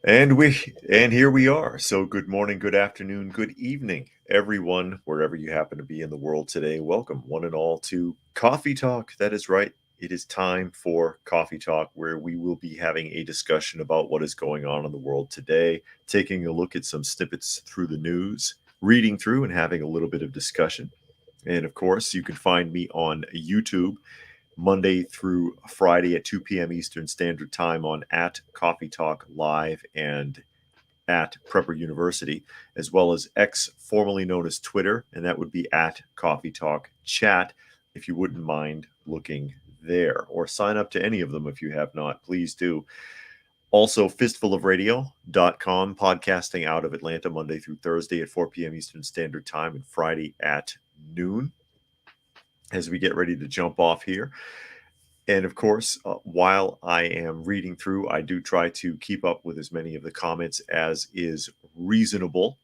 And here we are. So good morning, good afternoon, good evening, everyone, wherever you happen to be in the world today. Welcome, one and all, to Coffee Talk. That is right. It is time for Coffee Talk, where we will be having a discussion about what is going on in the world today, taking a look at some snippets through the news, reading through and having a little bit of discussion. And of course, you can find me on YouTube Monday through Friday at 2 p.m. Eastern Standard Time on at Coffee Talk Live and at Prepper University, as well as X, formerly known as Twitter, and that would be at Coffee Talk Chat. If you wouldn't mind looking there, or sign up to any of them if you have not, please do. Also, fistfulofradio.com, podcasting out of Atlanta Monday through Thursday at 4 p.m. Eastern Standard Time and Friday at noon as we get ready to jump off here. And of course, while I am reading through, I do try to keep up with as many of the comments as is reasonable.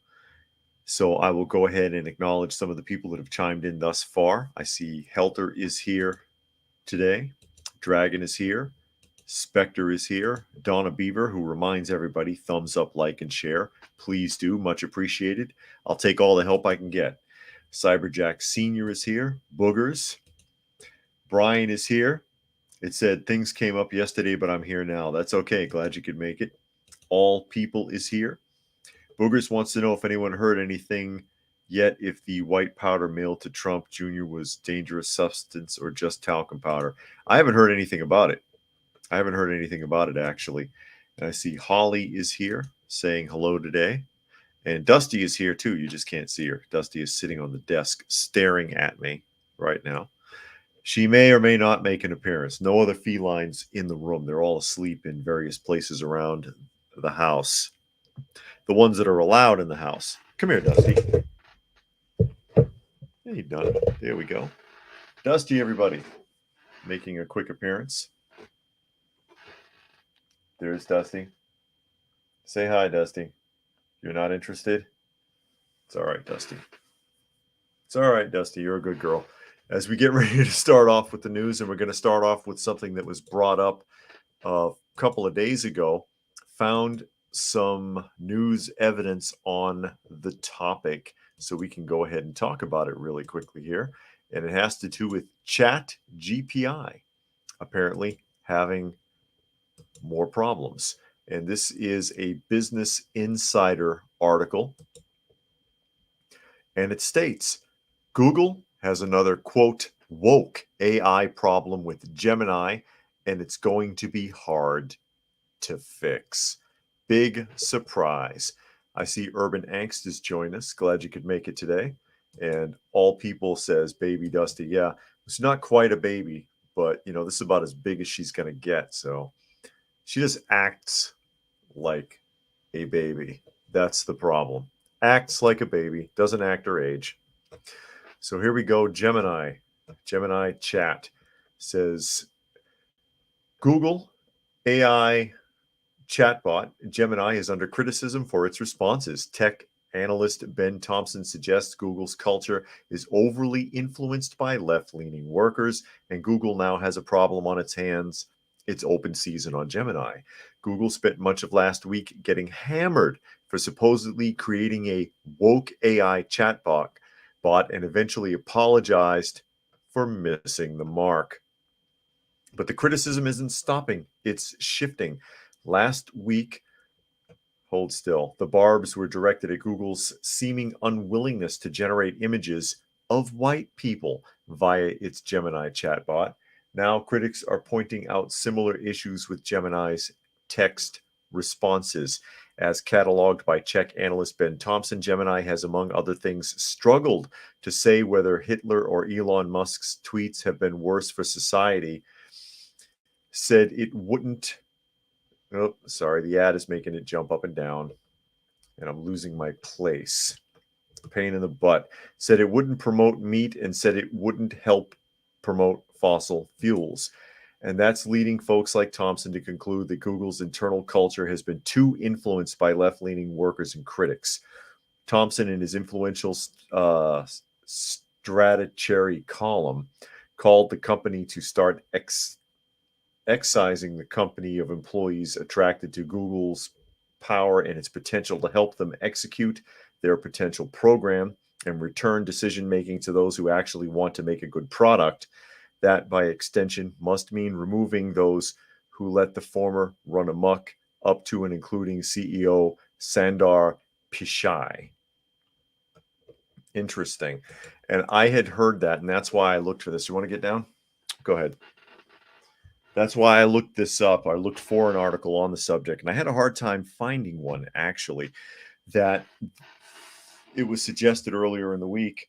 So I will go ahead and acknowledge some of the people that have chimed in thus far. I see Helter is here today. Dragon is here. Spectre is here. Donna Beaver, who reminds everybody, thumbs up, like, and share. Please do. Much appreciated. I'll take all the help I can get. Cyberjack Sr. is here. Boogers. Brian is here. It said things came up yesterday, but I'm here now. That's okay. Glad you could make it. All People is here. Boogers wants to know if anyone heard anything yet if the white powder mailed to Trump Jr. was dangerous substance or just talcum powder. I haven't heard anything about it. Actually. And I see Holly is here saying hello today. And Dusty is here too. You just can't see her. Dusty is sitting on the desk staring at me right now. She may or may not make an appearance. No other felines in the room. They're all asleep in various places around the house. The ones that are allowed in the house. Come here, Dusty. Hey, done. There we go. Dusty, everybody, making a quick appearance. There's Dusty. Say hi, Dusty. You're not interested? It's all right, Dusty. It's all right, Dusty. You're a good girl. As we get ready to start off with the news, and we're going to start off with something that was brought up a couple of days ago, found some news evidence on the topic, so we can go ahead and talk about it really quickly here. And it has to do with Chat GPI apparently having more problems. And this is a Business Insider article. And it states, Google has another, quote, woke AI problem with Gemini, and it's going to be hard to fix. Big surprise. I see Urban Angst has joined us. Glad you could make it today. And All People says, baby Dusty. Yeah, it's not quite a baby, but, this is about as big as she's going to get. So she just acts like a baby. That's the problem. Acts like a baby, doesn't act her age. So here we go. Gemini Chat says, Google AI chatbot Gemini is under criticism for its responses. Tech analyst Ben Thompson suggests Google's culture is overly influenced by left-leaning workers, and Google now has a problem on its hands. It's open season on Gemini. Google spent much of last week getting hammered for supposedly creating a woke AI chatbot and eventually apologized for missing the mark. But the criticism isn't stopping. It's shifting. Last week, hold still, the barbs were directed at Google's seeming unwillingness to generate images of white people via its Gemini chatbot. Now, critics are pointing out similar issues with Gemini's text responses. As cataloged by Czech analyst Ben Thompson, Gemini has, among other things, struggled to say whether Hitler or Elon Musk's tweets have been worse for society. Said it wouldn't. Oh, sorry, the ad is making it jump up and down, and I'm losing my place. Pain in the butt. Said it wouldn't promote meat and said it wouldn't help promote fossil fuels. And that's leading folks like Thompson to conclude that Google's internal culture has been too influenced by left-leaning workers and critics. Thompson, in his influential Stratocherry column, called the company to start excising the company of employees attracted to Google's power and its potential to help them execute their potential program and return decision-making to those who actually want to make a good product, that by extension must mean removing those who let the former run amok, up to and including CEO Sundar Pichai. Interesting. And I had heard that, and that's why I looked for this. You want to get down? Go ahead. That's why I looked this up. I looked for an article on the subject, and I had a hard time finding one, actually, that it was suggested earlier in the week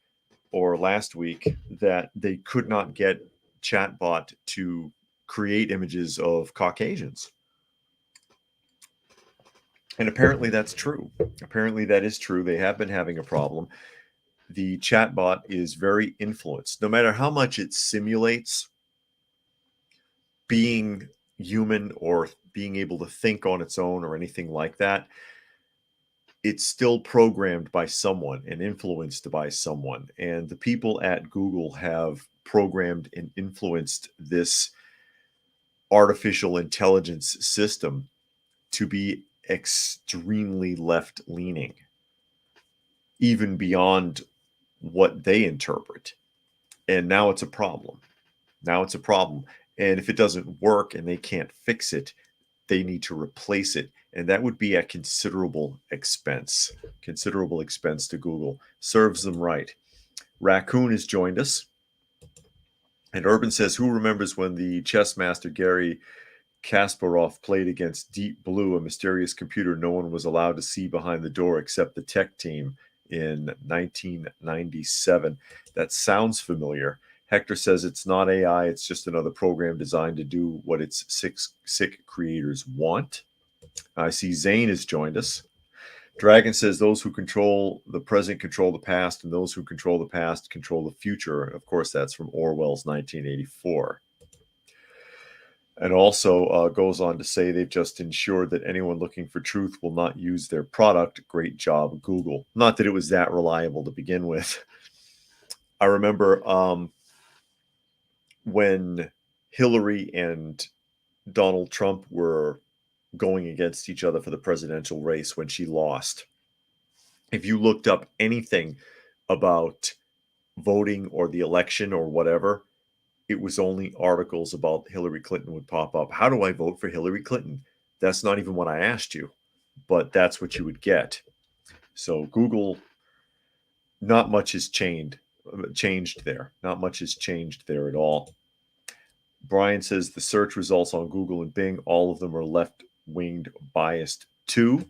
or last week that they could not get chatbot to create images of Caucasians. And apparently that's true. Apparently that is true. They have been having a problem. The chatbot is very influenced. No matter how much it simulates being human or being able to think on its own or anything like that, it's still programmed by someone and influenced by someone. And the people at Google have programmed and influenced this artificial intelligence system to be extremely left-leaning, even beyond what they interpret. And now it's a problem. Now it's a problem. And if it doesn't work and they can't fix it, they need to replace it. And that would be at considerable expense to Google. Serves them right. Raccoon has joined us. And Urban says, who remembers when the chess master Gary Kasparov played against Deep Blue, a mysterious computer no one was allowed to see behind the door except the tech team in 1997? That sounds familiar. Hector says it's not AI, it's just another program designed to do what its sick creators want. I see Zane has joined us. Dragon says those who control the present control the past, and those who control the past control the future. And of course, that's from Orwell's 1984. And also goes on to say they've just ensured that anyone looking for truth will not use their product. Great job, Google. Not that it was that reliable to begin with. I remember when Hillary and Donald Trump were going against each other for the presidential race when she lost. If you looked up anything about voting or the election or whatever, it was only articles about Hillary Clinton would pop up. How do I vote for Hillary Clinton? That's not even what I asked you, but that's what you would get. So Google, not much has changed there. Not much has changed there at all. Brian says the search results on Google and Bing, all of them are left-winged biased too.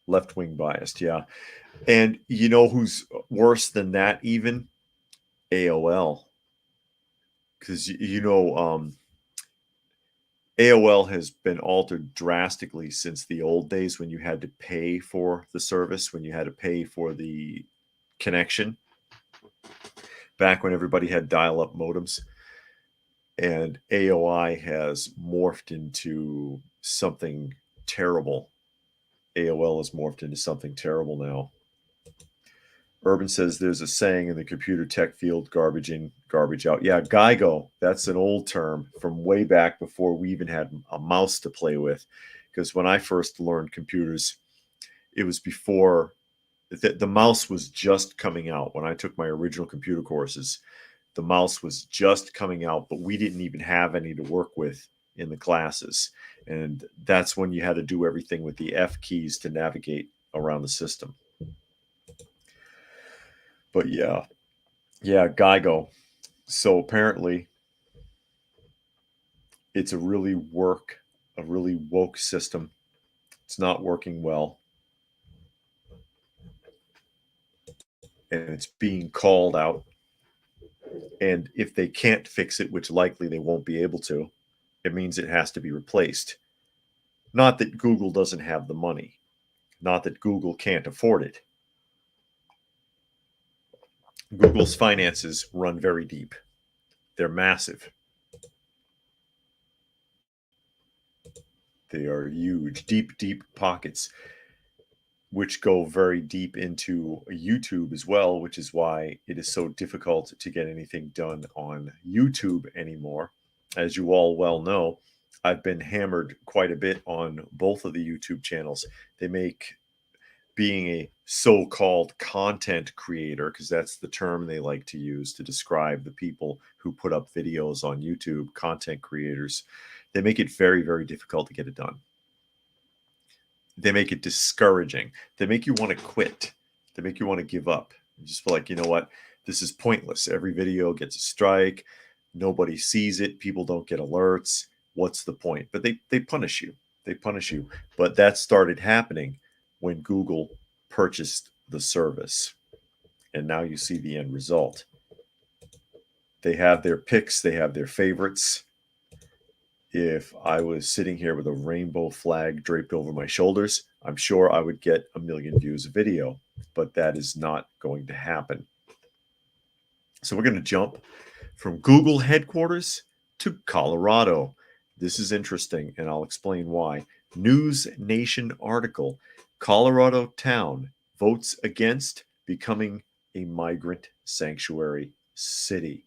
Left-wing biased, yeah. And you know who's worse than that even? AOL. Because, AOL has been altered drastically since the old days when you had to pay for the service, when you had to pay for the connection, back when everybody had dial-up modems. And AOI has morphed into something terrible. AOL has morphed into something terrible now. Urban says there's a saying in the computer tech field, garbage in, garbage out. Yeah, GIGO, that's an old term from way back before we even had a mouse to play with. Because when I first learned computers, it was before the mouse was just coming out. When I took my original computer courses, the mouse was just coming out, but we didn't even have any to work with in the classes. And that's when you had to do everything with the F keys to navigate around the system. But yeah, GIGO. So apparently it's a really woke system. It's not working well. And it's being called out. And if they can't fix it, which likely they won't be able to, it means it has to be replaced. Not that Google doesn't have the money. Not that Google can't afford it. Google's finances run very deep. They're massive. They are huge, deep pockets, which go very deep into YouTube as well, which is why it is so difficult to get anything done on YouTube anymore. As you all well know, I've been hammered quite a bit on both of the YouTube channels. They make being a so-called content creator, because that's the term they like to use to describe the people who put up videos on YouTube, content creators. They make it very, very difficult to get it done. They make it discouraging. They make you want to quit. They make you want to give up. You just feel like, you know what? This is pointless. Every video gets a strike. Nobody sees it. People don't get alerts. What's the point? But they punish you. They punish you. But that started happening when Google purchased the service. And now you see the end result. They have their picks. They have their favorites. If I was sitting here with a rainbow flag draped over my shoulders, I'm sure I would get 1 million views a video, but that is not going to happen. So we're going to jump from Google headquarters to Colorado. This is interesting, and I'll explain why. News Nation article, Colorado town votes against becoming a migrant sanctuary city.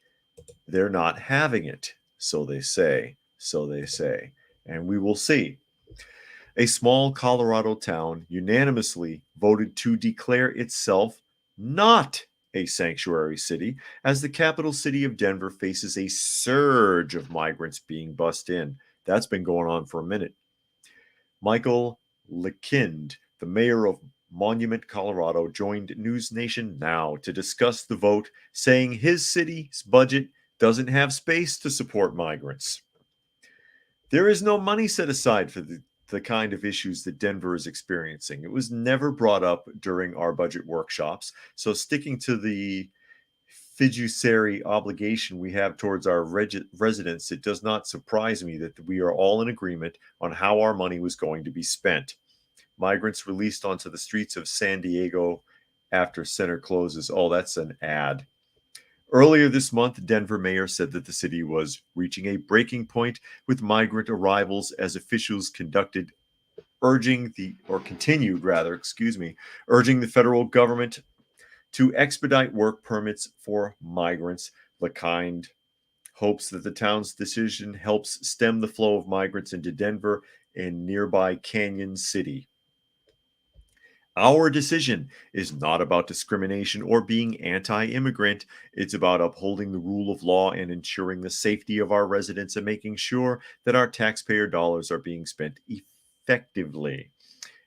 They're not having it, so they say. So they say. And we will see. A small Colorado town unanimously voted to declare itself not a sanctuary city as the capital city of Denver faces a surge of migrants being bussed in. That's been going on for a minute. Michael Lekind, the mayor of Monument, Colorado, joined News Nation Now to discuss the vote, saying his city's budget doesn't have space to support migrants. There is no money set aside for the kind of issues that Denver is experiencing. It was never brought up during our budget workshops. So sticking to the fiduciary obligation we have towards our residents, it does not surprise me that we are all in agreement on how our money was going to be spent. Migrants released onto the streets of San Diego after center closes. Oh, that's an ad. Earlier this month, Denver mayor said that the city was reaching a breaking point with migrant arrivals as officials continued urging the federal government to expedite work permits for migrants. LeKind hopes that the town's decision helps stem the flow of migrants into Denver and nearby Canyon City. Our decision is not about discrimination or being anti-immigrant. It's about upholding the rule of law and ensuring the safety of our residents and making sure that our taxpayer dollars are being spent effectively.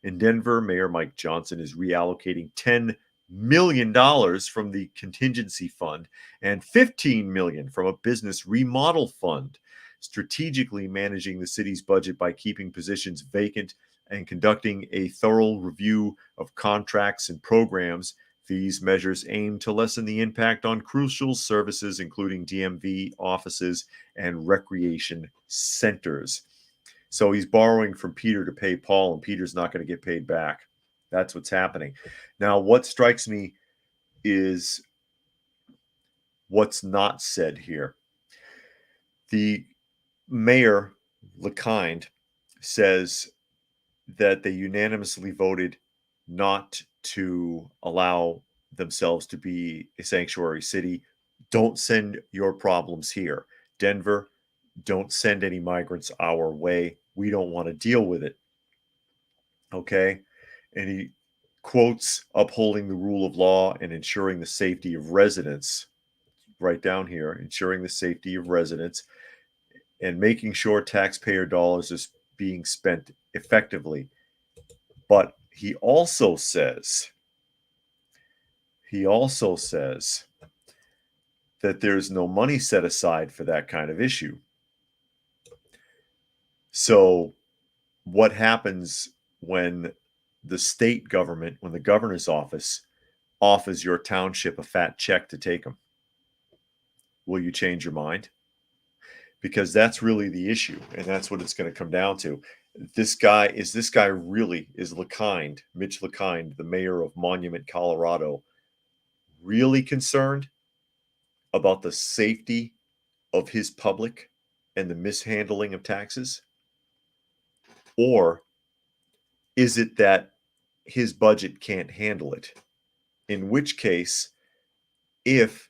In Denver, Mayor Mike Johnson is reallocating $10 million from the contingency fund and $15 million from a business remodel fund, strategically managing the city's budget by keeping positions vacant and conducting a thorough review of contracts and programs. These measures aim to lessen the impact on crucial services, including DMV offices and recreation centers. So he's borrowing from Peter to pay Paul, and Peter's not going to get paid back. That's what's happening. Now, what strikes me is what's not said here. The mayor, LeKind, says that they unanimously voted not to allow themselves to be a sanctuary city. Don't send your problems here. Denver, don't send any migrants our way. We don't want to deal with it. Okay? And he quotes upholding the rule of law and ensuring the safety of residents. Right down here, ensuring the safety of residents and making sure taxpayer dollars is being spent effectively. But he also says that there's no money set aside for that kind of issue. So what happens when the state government, when the governor's office offers your township a fat check to take them? Will you change your mind? Because that's really the issue, and that's what it's going to come down to. Is LeKind, Mitch LeKind, the mayor of Monument, Colorado, really concerned about the safety of his public and the mishandling of taxes? Or is it that his budget can't handle it? In which case, if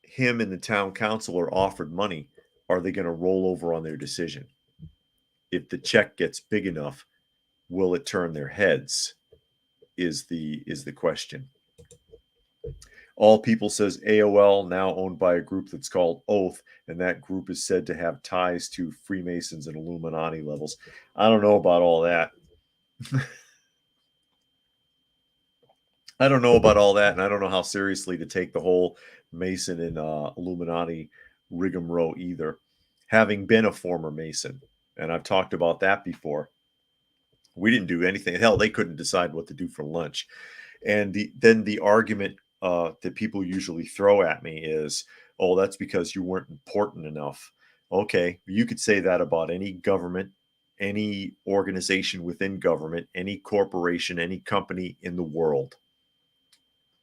him and the town council are offered money, are they going to roll over on their decision? If the check gets big enough, will it turn their heads? Is the question. All People says AOL, now owned by a group that's called Oath, and that group is said to have ties to Freemasons and Illuminati levels. I don't know about all that. I don't know about all that, and I don't know how seriously to take the whole Mason and Illuminati rigmarole either. Having been a former Mason, and I've talked about that before, we didn't do anything. Hell, they couldn't decide what to do for lunch. And then the argument that people usually throw at me is, oh, that's because you weren't important enough. Okay, you could say that about any government, any organization within government, any corporation, any company in the world.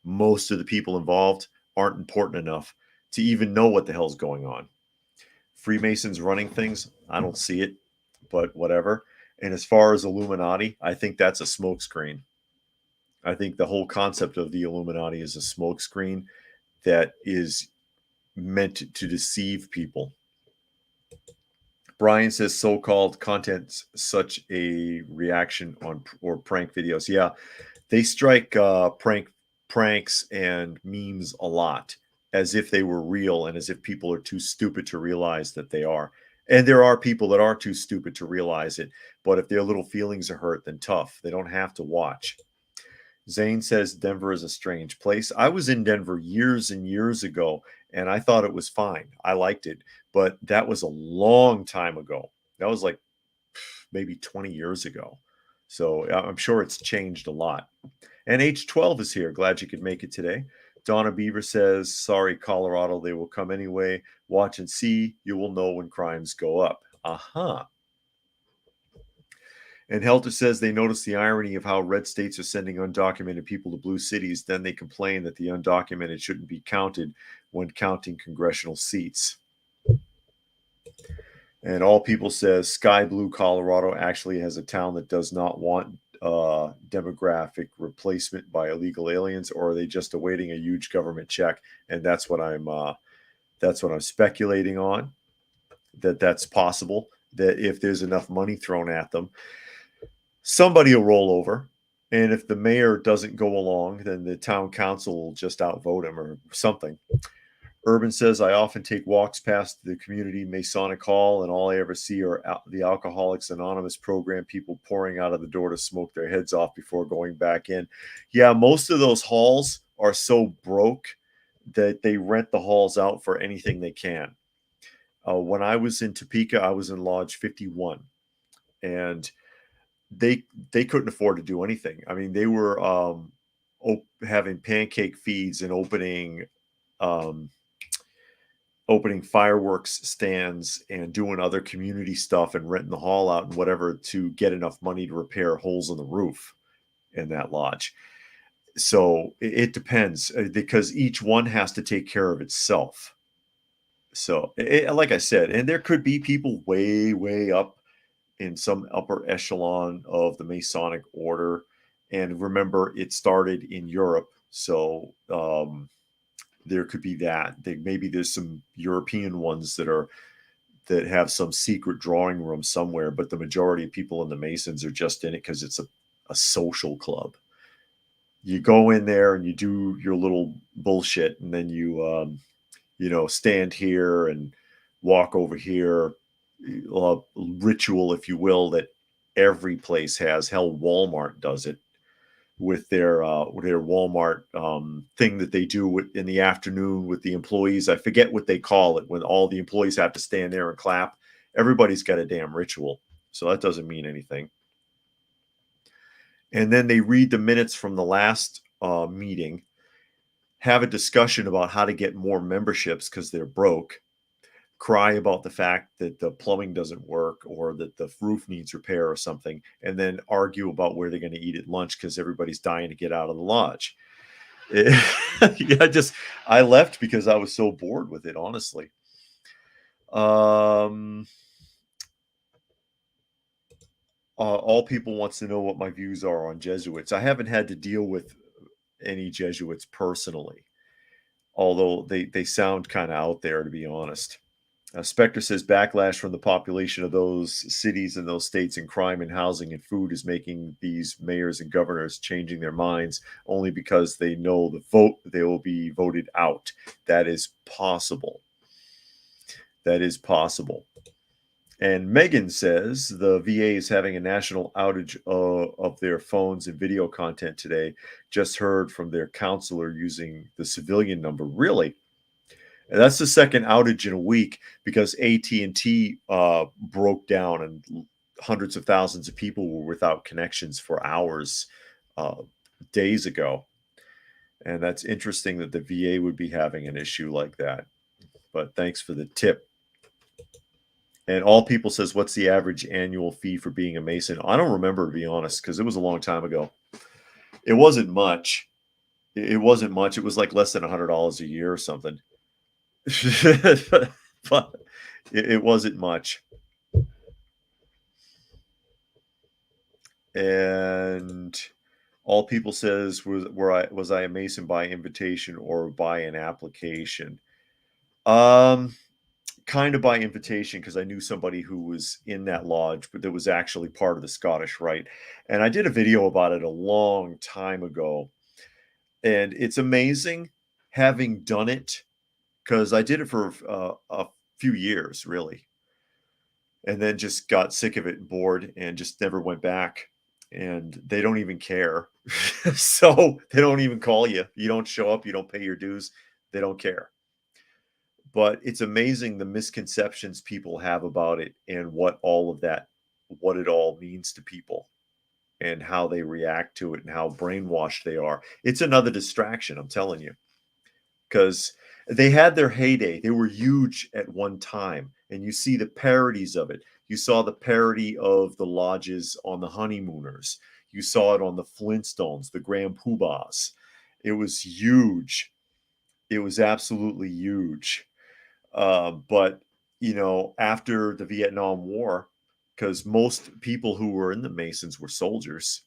Most of the people involved aren't important enough to even know what the hell's going on. Freemasons running things, I don't see it, but whatever. And as far as Illuminati, I think that's a smokescreen. I think the whole concept of the Illuminati is a smokescreen that is meant to deceive people. Brian says so-called content's such a reaction on or prank videos. Yeah, they strike pranks and memes a lot as if they were real and as if people are too stupid to realize that they are. And there are people that are too stupid to realize it, but if their little feelings are hurt, then tough. They don't have to watch. Zane says Denver is a strange place. I was in Denver years and years ago, and I thought it was fine. I liked it, but that was a long time ago. That was like maybe 20 years ago. So I'm sure it's changed a lot. And H12 is here. Glad you could make it today. Donna Beaver says, sorry, Colorado, they will come anyway. Watch and see. You will know when crimes go up. Uh-huh. And Helter says they notice the irony of how red states are sending undocumented people to blue cities. Then they complain that the undocumented shouldn't be counted when counting congressional seats. And All People says Sky Blue, Colorado actually has a town that does not want demographic replacement by illegal aliens, or are they just awaiting a huge government check? And that's what I'm speculating on. That's possible. That if there's enough money thrown at them, somebody will roll over. And if the mayor doesn't go along, then the town council will just outvote him or something. Urban says, I often take walks past the community Masonic Hall, and all I ever see are the Alcoholics Anonymous program people pouring out of the door to smoke their heads off before going back in. Yeah, most of those halls are so broke that they rent the halls out for anything they can. When I was in Topeka, I was in Lodge 51, and they couldn't afford to do anything. I mean, they were having pancake feeds and opening fireworks stands and doing other community stuff and renting the hall out and whatever to get enough money to repair holes in the roof in that lodge. So it depends because each one has to take care of itself. So like I said, and there could be people way, way up in some upper echelon of the Masonic order. And remember, it started in Europe. So there could be that. Maybe there's some European ones that have some secret drawing room somewhere, but the majority of people in the Masons are just in it because it's a social club. You go in there and you do your little bullshit, and then you stand here and walk over here. Ritual, if you will, that every place has. Hell, Walmart does it with their Walmart thing that they do in the afternoon with the employees. I forget what they call it when all the employees have to stand there and clap. Everybody's got a damn ritual, so that doesn't mean anything. And then they read the minutes from the last meeting, have a discussion about how to get more memberships because they're broke, cry about the fact that the plumbing doesn't work or that the roof needs repair or something, and then argue about where they're going to eat at lunch because everybody's dying to get out of the lodge. I left because I was so bored with it, honestly. All People wants to know what my views are on Jesuits. I haven't had to deal with any Jesuits personally, although they sound kind of out there, to be honest. Spectre says backlash from the population of those cities and those states in crime and housing and food is making these mayors and governors changing their minds only because they know the vote they will be voted out. That is possible. That is possible. And Megan says the VA is having a national outage of their phones and video content today. Just heard from their counselor using the civilian number. Really? And that's the second outage in a week because AT&T broke down and hundreds of thousands of people were without connections for hours days ago. And that's interesting that the VA would be having an issue like that. But thanks for the tip. And All People says, what's the average annual fee for being a Mason? I don't remember, to be honest, because it was a long time ago. It wasn't much. It wasn't much. It was like less than $100 a year or something. But it wasn't much. And All People says, was I a Mason by invitation or by an application? Kind of by invitation, because I knew somebody who was in that lodge, but that was actually part of the Scottish Rite. And I did a video about it a long time ago. And it's amazing having done it, because I did it for a few years, really. And then just got sick of it and bored and just never went back. And they don't even care. So they don't even call you. You don't show up, you don't pay your dues. They don't care. But it's amazing the misconceptions people have about it and what it all means to people and how they react to it and how brainwashed they are. It's another distraction, I'm telling you, because they had their heyday. They were huge at one time, and you see the parodies of it. You saw the parody of the lodges on the Honeymooners. You saw it on the Flintstones, the Grand Poobahs. It was huge. It was absolutely huge. But after the Vietnam War, because most people who were in the Masons were soldiers,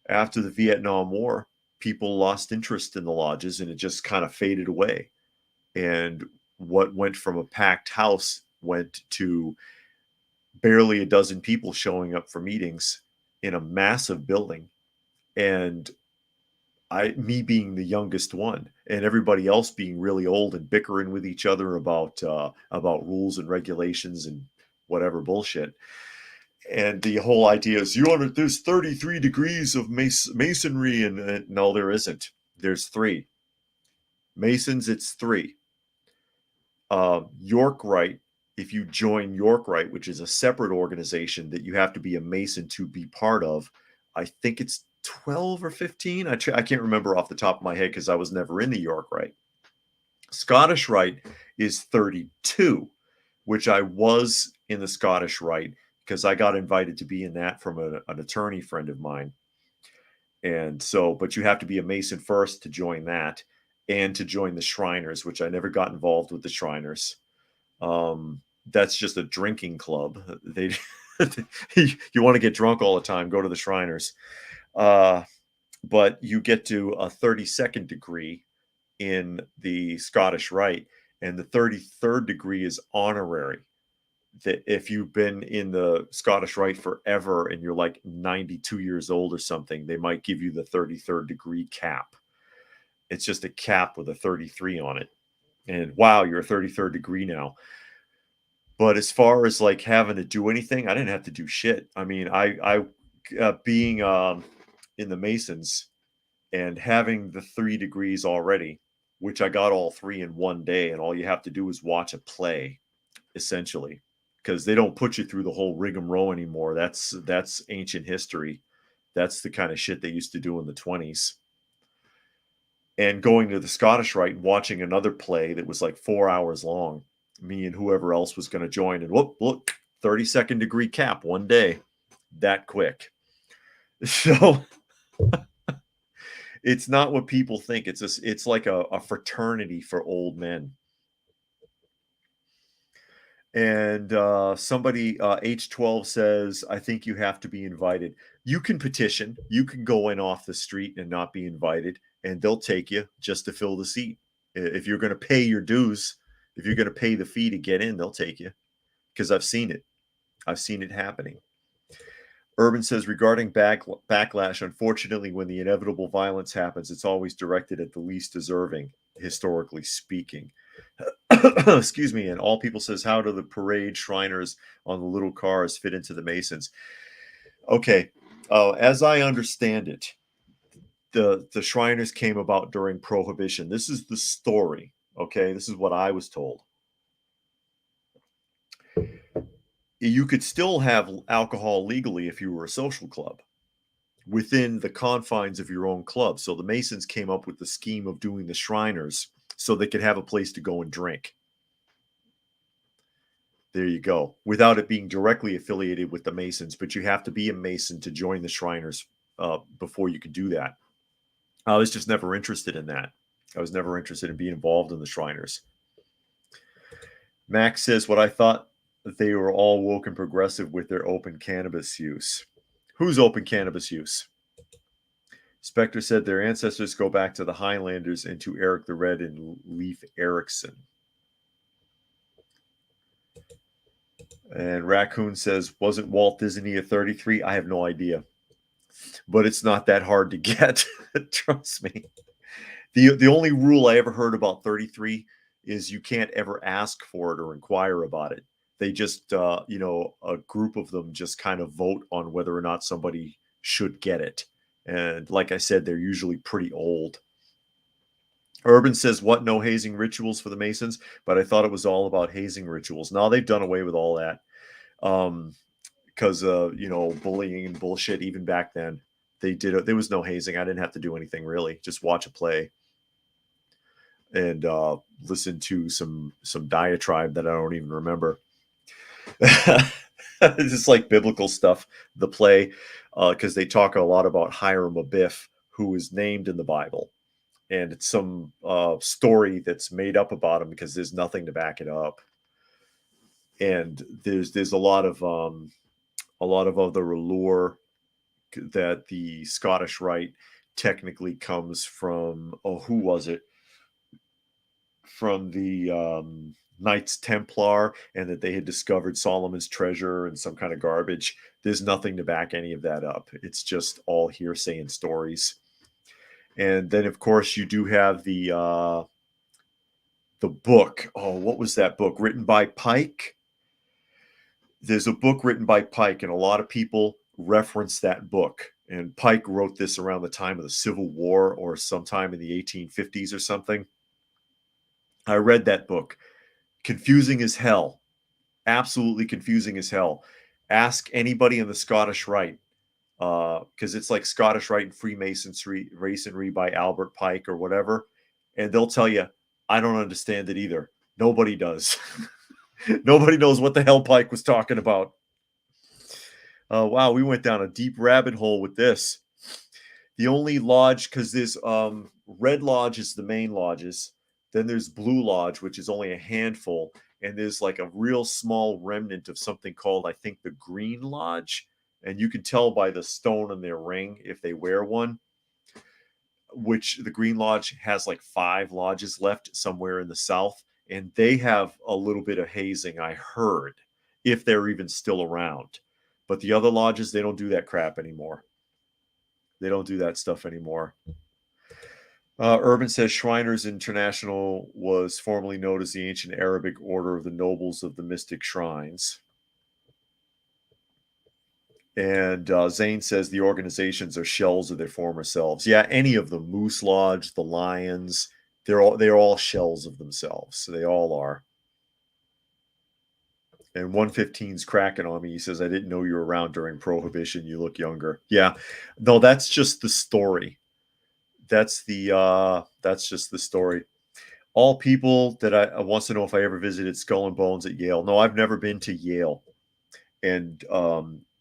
after the Vietnam War, people lost interest in the lodges and it just kind of faded away. And what went from a packed house went to barely a dozen people showing up for meetings in a massive building. And me being the youngest one, and everybody else being really old and bickering with each other about rules and regulations and whatever bullshit. And the whole idea is, there's 33 degrees of masonry, and no, there isn't. There's 3 Masons. It's 3. York Rite. If you join York Rite, which is a separate organization that you have to be a Mason to be part of, I think it's 12 or 15. I can't remember off the top of my head because I was never in the York Rite. Scottish Rite is 32, which I was in the Scottish Rite because I got invited to be in that from an attorney friend of mine. And so, but you have to be a Mason first to join that and to join the Shriners, which I never got involved with the Shriners. That's just a drinking club. You want to get drunk all the time, go to the Shriners. But you get to a 32nd degree in the Scottish Rite, and the 33rd degree is honorary. That if you've been in the Scottish Rite forever and you're like 92 years old or something, they might give you the 33rd degree cap. It's just a cap with a 33 on it. And wow, you're a 33rd degree now. But as far as like having to do anything, I didn't have to do shit. I mean, I being in the Masons and having the 3 degrees already, which I got all 3 in one day, and all you have to do is watch a play, essentially, because they don't put you through the whole rigmarole anymore. That's ancient history. That's the kind of shit they used to do in the 20s. And going to the Scottish Rite and watching another play that was like 4 hours long, me and whoever else was going to join, and look, 32nd degree cap one day, that quick. So it's not what people think. It's like a fraternity for old men. And somebody, H12 says, I think you have to be invited. You can petition. You can go in off the street and not be invited, and they'll take you just to fill the seat. If you're going to pay your dues, If you're going to pay the fee to get in, they'll take you, because I've seen it. I've seen it happening. Urban says, regarding backlash, unfortunately, when the inevitable violence happens, it's always directed at the least deserving, historically speaking. Excuse me. And All People says, how do the parade Shriners on the little cars fit into the Masons? Okay. As I understand it, the Shriners came about during Prohibition. This is the story. Okay. This is what I was told. You could still have alcohol legally if you were a social club within the confines of your own club. So the Masons came up with the scheme of doing the Shriners so they could have a place to go and drink. There you go. Without it being directly affiliated with the Masons, but you have to be a Mason to join the Shriners before you could do that. I was just never interested in that. I was never interested in being involved in the Shriners. Max says, what I thought that they were all woke and progressive with their open cannabis use. Who's open cannabis use? Spectre said their ancestors go back to the Highlanders and to Eric the Red and Leif Erikson. And Raccoon says, wasn't Walt Disney a 33? I have no idea. But it's not that hard to get. Trust me. The only rule I ever heard about 33 is you can't ever ask for it or inquire about it. They just, a group of them just kind of vote on whether or not somebody should get it. And like I said, they're usually pretty old. Urban says, what, no hazing rituals for the Masons? But I thought it was all about hazing rituals. Now they've done away with all that. Because, bullying and bullshit, even back then, there was no hazing. I didn't have to do anything really. Just watch a play and listen to some diatribe that I don't even remember. It's like biblical stuff, the play, because they talk a lot about Hiram Abiff, who is named in the Bible. And it's some story that's made up about him because there's nothing to back it up. And there's a lot of other allure that the Scottish Rite technically comes from. Oh, who was it? From the Knights Templar, and that they had discovered Solomon's treasure and some kind of garbage. There's nothing to back any of that up. It's just all hearsay and stories. And then, of course, you do have the book. Oh, what was that book? Written by Pike. There's a book written by Pike, and a lot of people reference that book. And Pike wrote this around the time of the Civil War or sometime in the 1850s or something. I read that book. Confusing as hell. Absolutely confusing as hell. Ask anybody in the Scottish Rite, because it's like Scottish Rite and Freemasonry by Albert Pike or whatever, and they'll tell you, I don't understand it either. Nobody does. Nobody knows what the hell Pike was talking about. Wow, we went down a deep rabbit hole with this. The only lodge, because there's Red Lodge is the main lodges. Then there's Blue Lodge, which is only a handful. And there's like a real small remnant of something called, I think, the Green Lodge. And you can tell by the stone on their ring if they wear one, which the Green Lodge has like 5 lodges left somewhere in the south. And they have a little bit of hazing, I heard, if they're even still around. But the other lodges, they don't do that crap anymore. They don't do that stuff anymore. Urban says Shriners International was formerly known as the Ancient Arabic Order of the Nobles of the Mystic Shrines. And Zane says the organizations are shells of their former selves. Yeah, any of them. Moose Lodge, the Lions, they're all shells of themselves. So they all are. And 115's cracking on me. He says, I didn't know you were around during Prohibition. You look younger. Yeah. No, that's just the story. That's just the story. All People that I wants to know if I ever visited Skull and Bones at Yale. No, I've never been to Yale. And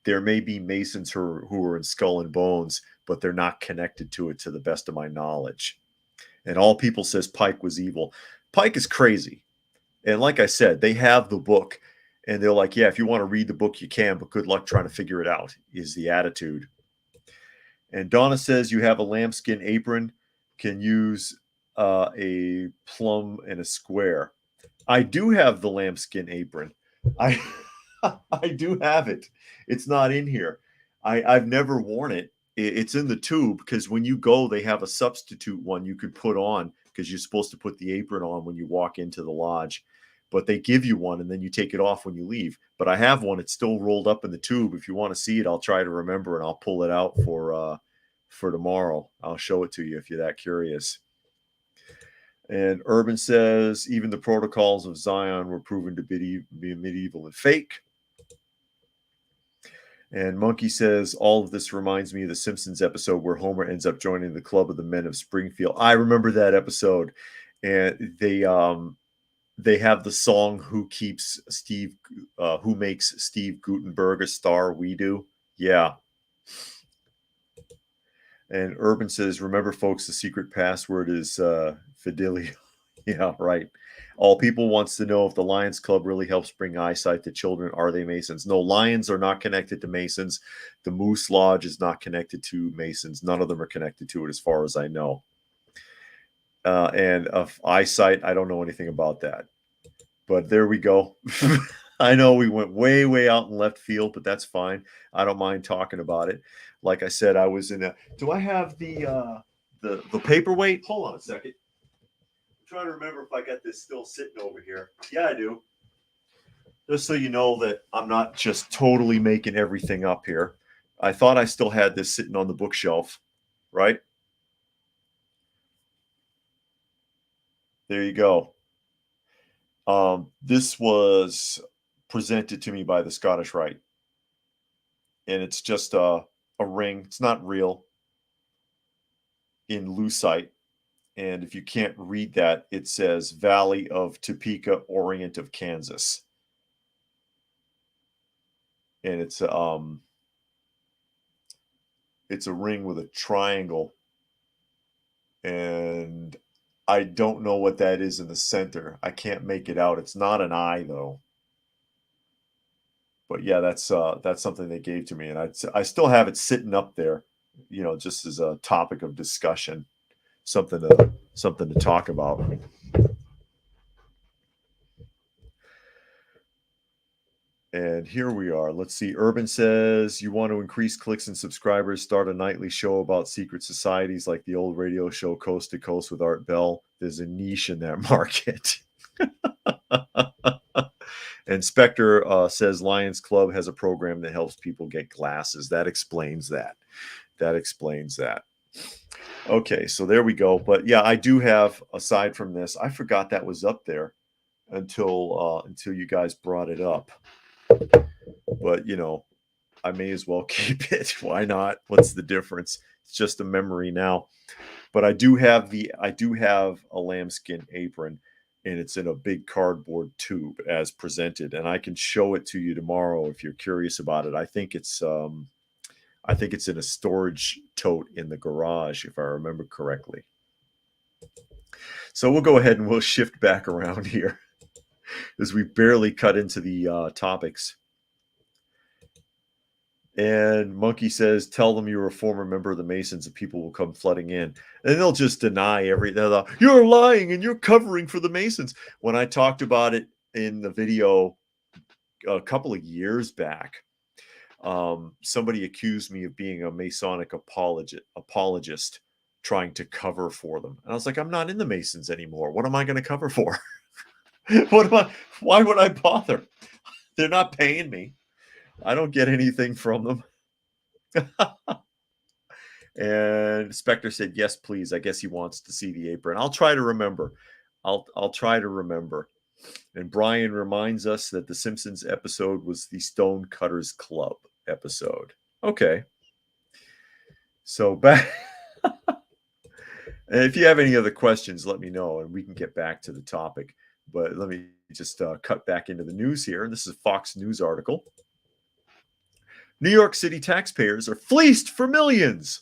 there may be Masons who are in Skull and Bones, but they're not connected to it to the best of my knowledge. And All People says Pike was evil. Pike is crazy. And like I said, they have the book. And they're like, yeah, if you want to read the book, you can, but good luck trying to figure it out, is the attitude. And Donna says you have a lambskin apron, can use a plum and a square. I do have the lambskin apron. I I do have it. It's not in here. I've never worn it. It's in the tube because when you go, they have a substitute one you could put on because you're supposed to put the apron on when you walk into the lodge. But they give you one and then you take it off when you leave. But I have one. It's still rolled up in the tube. If you want to see it, I'll try to remember and I'll pull it out for tomorrow. I'll show it to you if you're that curious. And Urban says, even the protocols of Zion were proven to be medieval and fake. And Monkey says, all of this reminds me of the Simpsons episode where Homer ends up joining the Club of the Men of Springfield. I remember that episode. And they have the song who makes Steve Gutenberg a star? We do. Yeah. And Urban says, remember, folks, the secret password is Fidelio. Yeah, right. All people wants to know if the Lions Club really helps bring eyesight to children. Are they Masons? No, Lions are not connected to Masons. The Moose Lodge is not connected to Masons. None of them are connected to it as far as I know. And of eyesight, I don't know anything about that. But there we go. I know we went way, way out in left field, but that's fine. I don't mind talking about it. Like I said, I was in a. Do I have the paperweight? Hold on a second. I'm trying to remember if I got this still sitting over here. Yeah, I do. Just so you know that I'm not just totally making everything up here. I thought I still had this sitting on the bookshelf, right? There you go. This was presented to me by the Scottish Rite. And it's just a ring. It's not real in lucite. And if you can't read that, it says Valley of Topeka, Orient of Kansas. And it's a ring with a triangle. And I don't know what that is in the center. I can't make it out. It's not an eye, though. But yeah, that's something they gave to me, and I still have it sitting up there, just as a topic of discussion, something to talk about. And here we are. Let's see. Urban says, you want to increase clicks and subscribers, start a nightly show about secret societies like the old radio show Coast to Coast with Art Bell. There's a niche in that market. And Spectre says Lions Club has a program that helps people get glasses. That explains that. Okay, so there we go. But yeah, I do have, aside from this, I forgot that was up there until you guys brought it up. But I may as well keep it. Why not? What's the difference? It's just a memory now. But I do have a lambskin apron, and it's in a big cardboard tube as presented, and I can show it to you tomorrow if you're curious about it. I think it's in a storage tote in the garage, if I remember correctly. So we'll go ahead and we'll shift back around here as we barely cut into the topics. And Monkey says, tell them you're a former member of the Masons and people will come flooding in. And they'll just deny everything. You're lying and you're covering for the Masons. When I talked about it in the video a couple of years back, somebody accused me of being a Masonic apologist trying to cover for them. And I was like, I'm not in the Masons anymore. What am I going to cover for? Why would I bother? They're not paying me. I don't get anything from them. And Spectre said, yes, please. I guess he wants to see the apron. I'll try to remember. I'll try to remember. And Brian reminds us that the Simpsons episode was the Stone Cutters Club episode. Okay. So back. And if you have any other questions, let me know and we can get back to the topic. But let me just cut back into the news here. And this is a Fox News article. New York City taxpayers are fleeced for millions.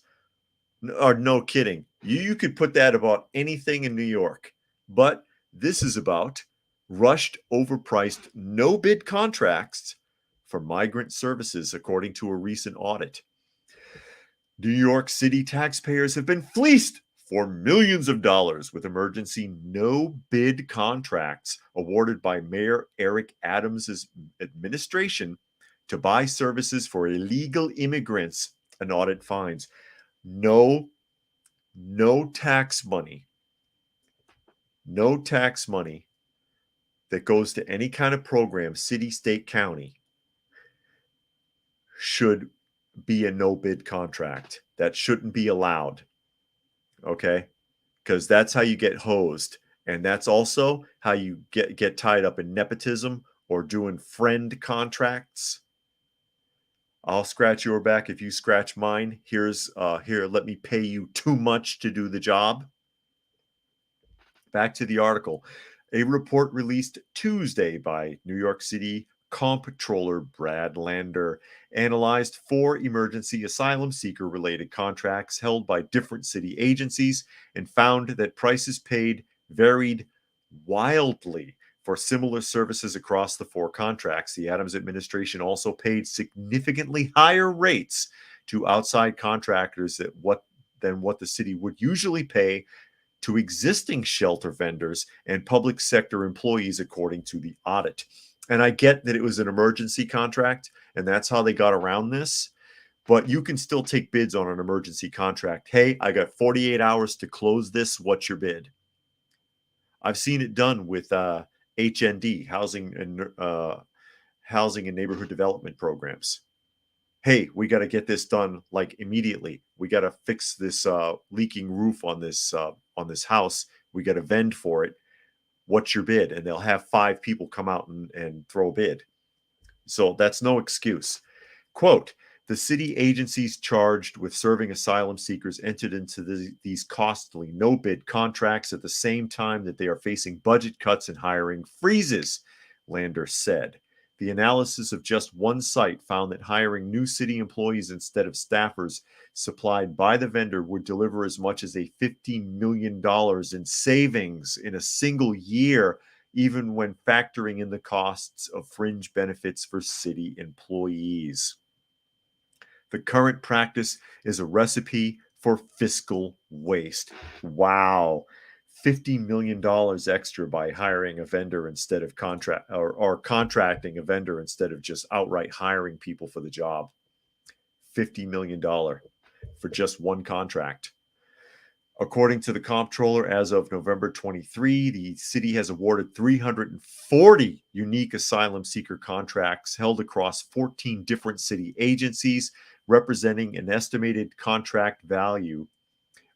No kidding. You could put that about anything in New York. But this is about rushed, overpriced, no-bid contracts for migrant services, according to a recent audit. New York City taxpayers have been fleeced for millions of dollars with emergency no-bid contracts awarded by Mayor Eric Adams' administration to buy services for illegal immigrants, an audit finds. No tax money, no tax money that goes to any kind of program, city, state, county, should be a no-bid contract. That shouldn't be allowed, okay? Because that's how you get hosed. And that's also how you get tied up in nepotism or doing friend contracts. I'll scratch your back if you scratch mine. Here, let me pay you too much to do the job. Back to the article. A report released Tuesday by New York City Comptroller Brad Lander analyzed 4 emergency asylum seeker related contracts held by different city agencies and found that prices paid varied wildly for similar services across the 4 contracts. The Adams administration also paid significantly higher rates to outside contractors than what the city would usually pay to existing shelter vendors and public sector employees, according to the audit. And I get that it was an emergency contract, and that's how they got around this. But you can still take bids on an emergency contract. Hey, I got 48 hours to close this. What's your bid? I've seen it done with HND, housing and neighborhood development programs. Hey, we got to get this done like immediately. We got to fix this leaking roof on this house. We got to vend for it. What's your bid? And they'll have 5 people come out and throw a bid. So that's no excuse. Quote, the city agencies charged with serving asylum seekers entered into these costly no-bid contracts at the same time that they are facing budget cuts and hiring freezes, Lander said. The analysis of just one site found that hiring new city employees instead of staffers supplied by the vendor would deliver as much as a $50 million in savings in a single year, even when factoring in the costs of fringe benefits for city employees. The current practice is a recipe for fiscal waste. Wow. $50 million extra by hiring a vendor instead of contracting a vendor instead of just outright hiring people for the job. $50 million for just one contract. According to the comptroller, as of November 23, the city has awarded 340 unique asylum seeker contracts held across 14 different city agencies, representing an estimated contract value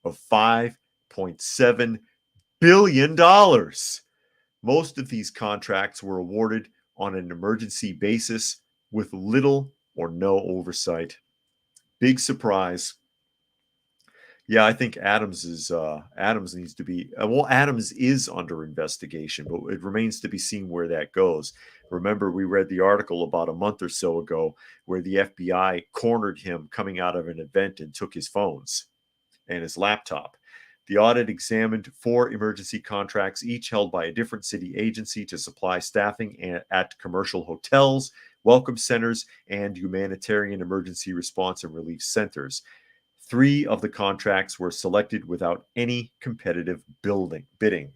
of $5.7 billion. Most of these contracts were awarded on an emergency basis with little or no oversight. Big surprise. Yeah, I think Adams needs to be Adams is under investigation, but it remains to be seen where that goes. Remember, we read the article about a month or so ago where the FBI cornered him coming out of an event and took his phones and his laptop. The audit examined 4 emergency contracts, each held by a different city agency to supply staffing at commercial hotels, welcome centers, and humanitarian emergency response and relief centers. 3 of the contracts were selected without any competitive bidding.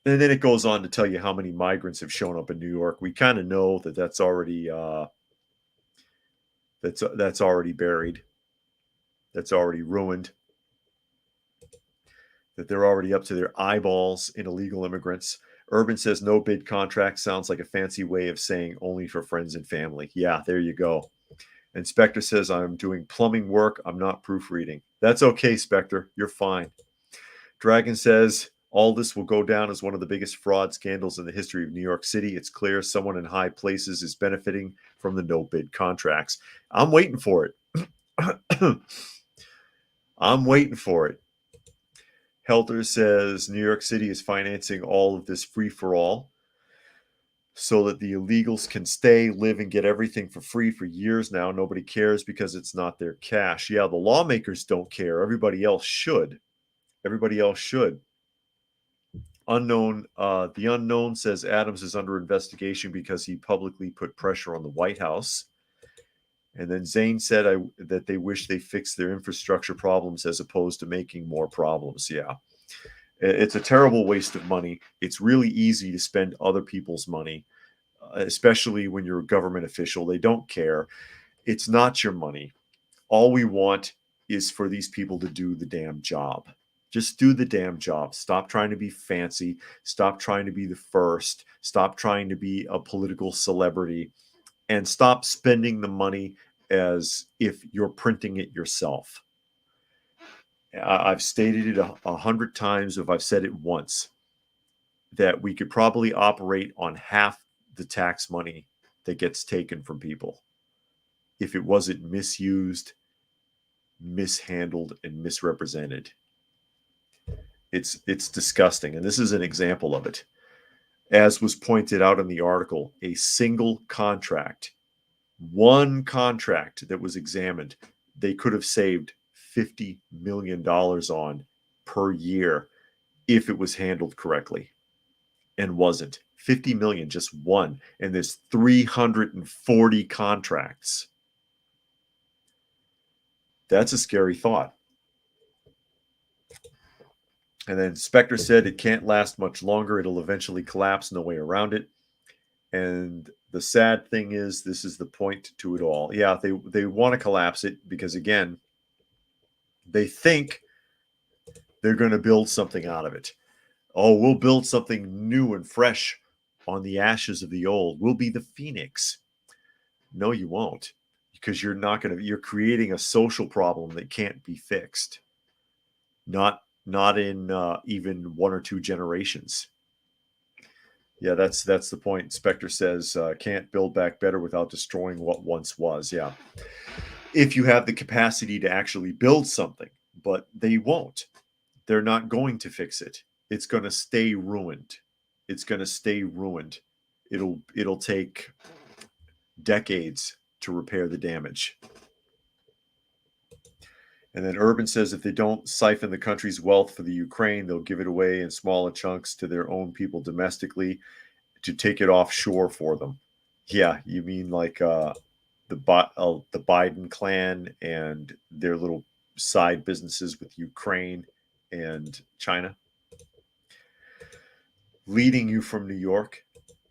And then it goes on to tell you how many migrants have shown up in New York. We kind of know that that's already that's already buried. That's already ruined. That they're already up to their eyeballs in illegal immigrants. Urban says no bid contract sounds like a fancy way of saying only for friends and family. Yeah, there you go. And Spectre says, I'm doing plumbing work. I'm not proofreading. That's okay, Spectre. You're fine. Dragon says, all this will go down as one of the biggest fraud scandals in the history of New York City. It's clear someone in high places is benefiting from the no-bid contracts. I'm waiting for it. I'm waiting for it. Helter says, New York City is financing all of this free-for-all so that the illegals can stay, live, and get everything for free for years now. Nobody cares because it's not their cash. Yeah, the lawmakers don't care. Everybody else should. Everybody else should. The unknown says Adams is under investigation because he publicly put pressure on the White House. And then Zane said that they wish they fixed their infrastructure problems as opposed to making more problems. Yeah. It's a terrible waste of money. It's really easy to spend other people's money, especially when you're a government official. They don't care. It's not your money. All we want is for these people to do the damn job. Just do the damn job. Stop trying to be fancy. Stop trying to be the first. Stop trying to be a political celebrity. And stop spending the money as if you're printing it yourself. I've stated it 100 times, if I've said it once, that we could probably operate on half the tax money that gets taken from people if it wasn't misused, mishandled, and misrepresented. It's disgusting, and this is an example of it. As was pointed out in the article, a single contract, one contract that was examined, they could have saved $50 million on per year if it was handled correctly, and wasn't. 50 million, just one, and there's 340 contracts. That's a scary thought. And then Spectre said it can't last much longer. It'll eventually collapse, no way around it. And the sad thing is, this is the point to it all. Yeah, they want to collapse it because, again, they think they're going to build something out of it. Oh, we'll build something new and fresh on the ashes of the old. We'll be the phoenix. No, you won't, because you're creating a social problem that can't be fixed. Not in even 1 or 2 generations. Yeah, that's the point. Spectre says can't build back better without destroying what once was. Yeah, if you have the capacity to actually build something, but they won't. They're not going to fix it. It's going to stay ruined. It's going to stay ruined. It'll take decades to repair the damage. And then Urban says if they don't siphon the country's wealth for the Ukraine, they'll give it away in smaller chunks to their own people domestically to take it offshore for them. Yeah, you mean like the Biden clan and their little side businesses with Ukraine and China? Leading you from New York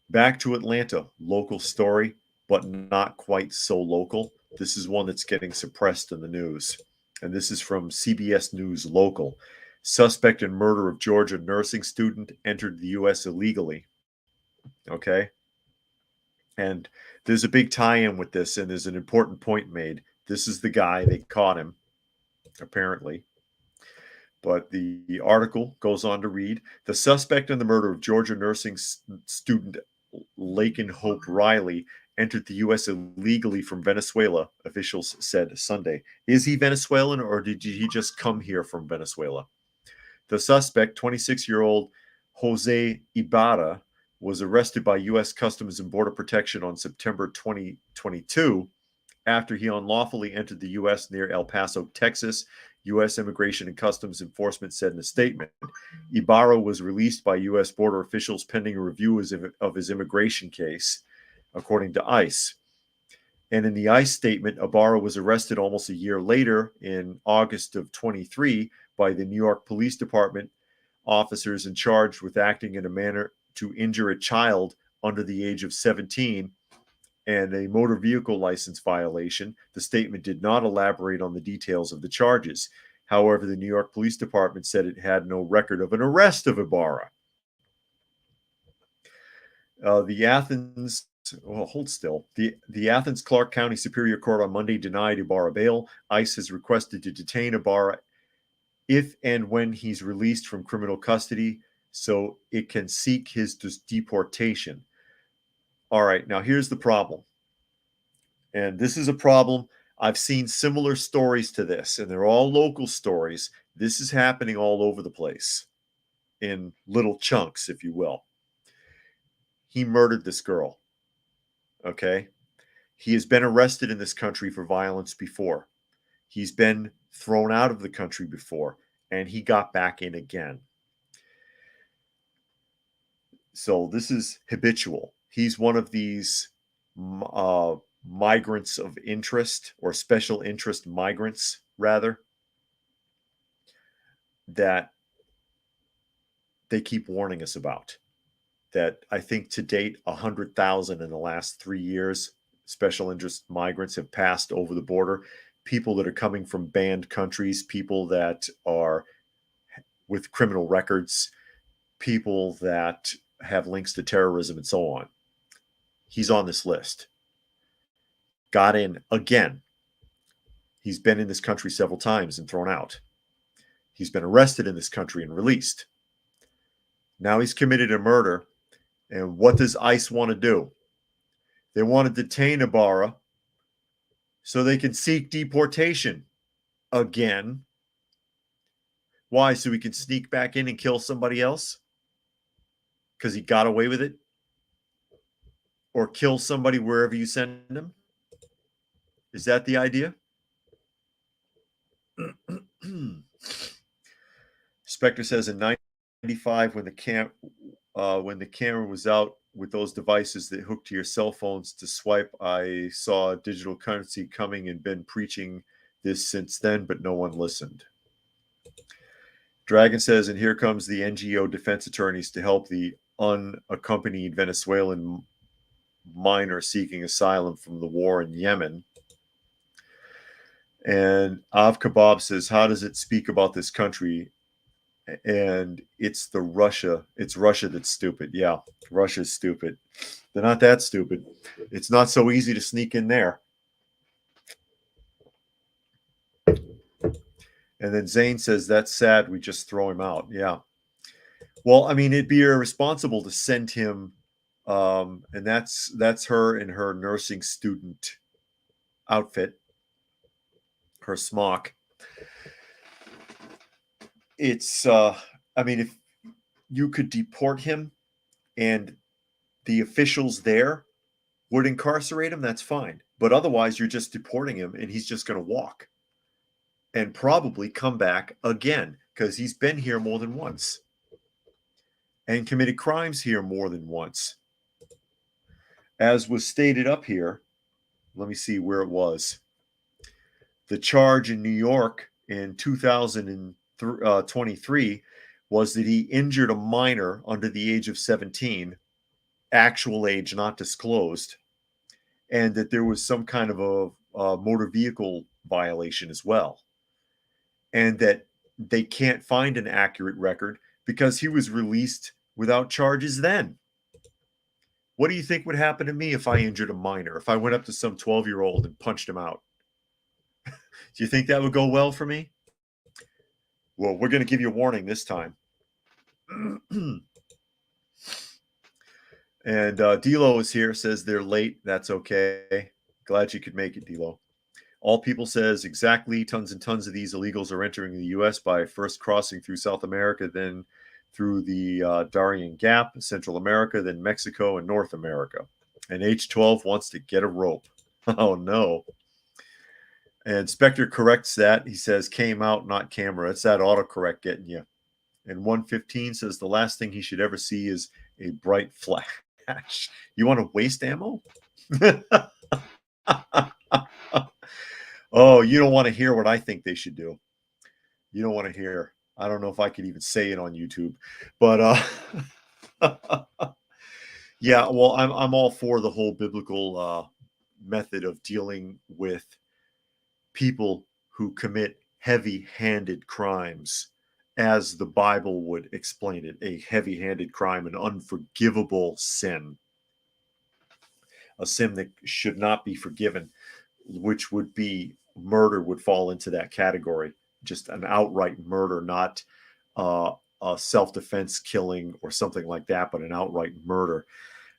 back to Atlanta, local story, but not quite so local. This is one that's getting suppressed in the news. And this is from CBS News Local. Suspect in murder of Georgia nursing student entered the U.S. illegally. Okay. And there's a big tie-in with this, and there's an important point made. This is the guy, they caught him, apparently. But the article goes on to read, the suspect in the murder of Georgia nursing student Laken Hope Riley entered the U.S. illegally from Venezuela, officials said Sunday. Is he Venezuelan, or did he just come here from Venezuela? The suspect, 26-year-old Jose Ibarra, was arrested by U.S. Customs and Border Protection on September 2022 after he unlawfully entered the U.S. near El Paso, Texas. U.S. Immigration and Customs Enforcement said in a statement. Ibarra was released by U.S. border officials pending a review of his immigration case, according to ICE. And in the ICE statement, Ibarra was arrested almost a year later in August of 23 by the New York Police Department officers in charge with acting in a manner to injure a child under the age of 17 and a motor vehicle license violation. The statement did not elaborate on the details of the charges. However, the New York Police Department said it had no record of an arrest of Ibarra. The Athens Clark County Superior Court on Monday denied Ibarra bail. ICE has requested to detain Ibarra if and when he's released from criminal custody so it can seek his deportation. All right, now here's the problem. And this is a problem. I've seen similar stories to this, and they're all local stories. This is happening all over the place in little chunks, if you will. He murdered this girl. Okay? He has been arrested in this country for violence before. He's been thrown out of the country before, and he got back in again. So this is habitual. He's one of these migrants of interest, or special interest migrants, rather, that they keep warning us about. That I think to date, 100,000 in the last 3 years, special interest migrants have passed over the border. People that are coming from banned countries, people that are with criminal records, people that have links to terrorism, and so on. He's on this list. Got in again. He's been in this country several times and thrown out. He's been arrested in this country and released. Now he's committed a murder. And what does ICE want to do? They want to detain Ibarra so they can seek deportation again. Why? So he can sneak back in and kill somebody else? Because he got away with it? Or kill somebody wherever you send him? Is that the idea? Spectre says in 95, when the camera was out with those devices that hook to your cell phones to swipe, I saw digital currency coming and been preaching this since then, but no one listened. Dragon says, and here comes the NGO defense attorneys to help the unaccompanied Venezuelan minor seeking asylum from the war in Yemen. And Av Kebab says, how does it speak about this country? And it's Russia that's stupid. Yeah, Russia's stupid. They're not that stupid. It's not so easy to sneak in there. And then Zane says, that's sad. We just throw him out. Yeah. Well, I mean, it'd be irresponsible to send him. And that's her in her nursing student outfit, her smock. It's, I mean, if you could deport him and the officials there would incarcerate him, that's fine. But otherwise, you're just deporting him and he's just going to walk and probably come back again because he's been here more than once and committed crimes here more than once. As was stated up here, let me see where it was. The charge in New York in 2023 was that he injured a minor under the age of 17, actual age not disclosed, and that there was some kind of a motor vehicle violation as well. And that they can't find an accurate record because he was released without charges then. What do you think would happen to me if I injured a minor, if I went up to some 12-year-old and punched him out? Do you think that would go well for me? Well, we're going to give you a warning this time. And D'Lo is here, says they're late. That's okay. Glad you could make it, D'Lo. All People says, exactly, tons and tons of these illegals are entering the U.S. by first crossing through South America, then through the Darien Gap, Central America, then Mexico and North America. And H12 wants to get a rope. Oh, no. And Spectre corrects that. He says, came out, not camera. It's that autocorrect getting you. And 115 says, the last thing he should ever see is a bright flash. You want to waste ammo? Oh, you don't want to hear what I think they should do. You don't want to hear. I don't know if I could even say it on YouTube, but yeah. Well, I'm all for the whole biblical method of dealing with people who commit heavy-handed crimes, as the Bible would explain it: a heavy-handed crime, an unforgivable sin, a sin that should not be forgiven, which would be murder, would fall into that category. Just an outright murder, not a self-defense killing or something like that, but an outright murder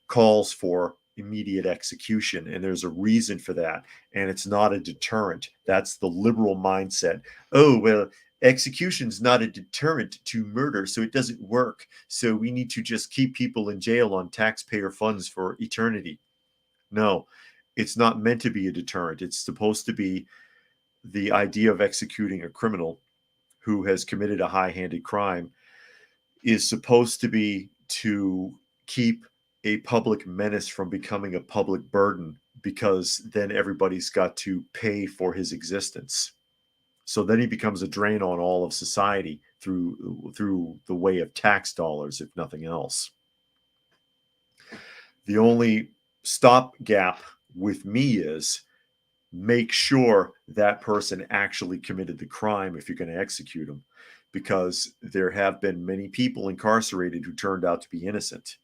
calls for immediate execution. And there's a reason for that. And it's not a deterrent. That's the liberal mindset. Oh, well, execution's not a deterrent to murder, so it doesn't work. So we need to just keep people in jail on taxpayer funds for eternity. No, it's not meant to be a deterrent. It's supposed to be the idea of executing a criminal who has committed a high-handed crime is supposed to be to keep a public menace from becoming a public burden, because then everybody's got to pay for his existence. So then he becomes a drain on all of society through the way of tax dollars, if nothing else. The only stopgap with me is make sure that person actually committed the crime if you're going to execute them, because there have been many people incarcerated who turned out to be innocent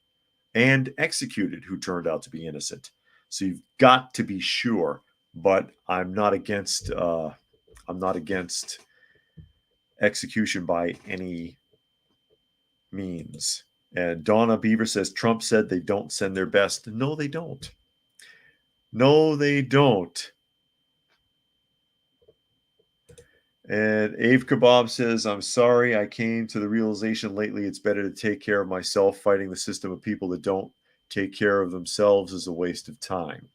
and executed who turned out to be innocent. So you've got to be sure, but I'm not against execution by any means. And Donna Beaver says Trump said they don't send their best. No, they don't. No, they don't. And Ave Kebab says, I'm sorry, I came to the realization lately it's better to take care of myself. Fighting the system of people that don't take care of themselves is a waste of time.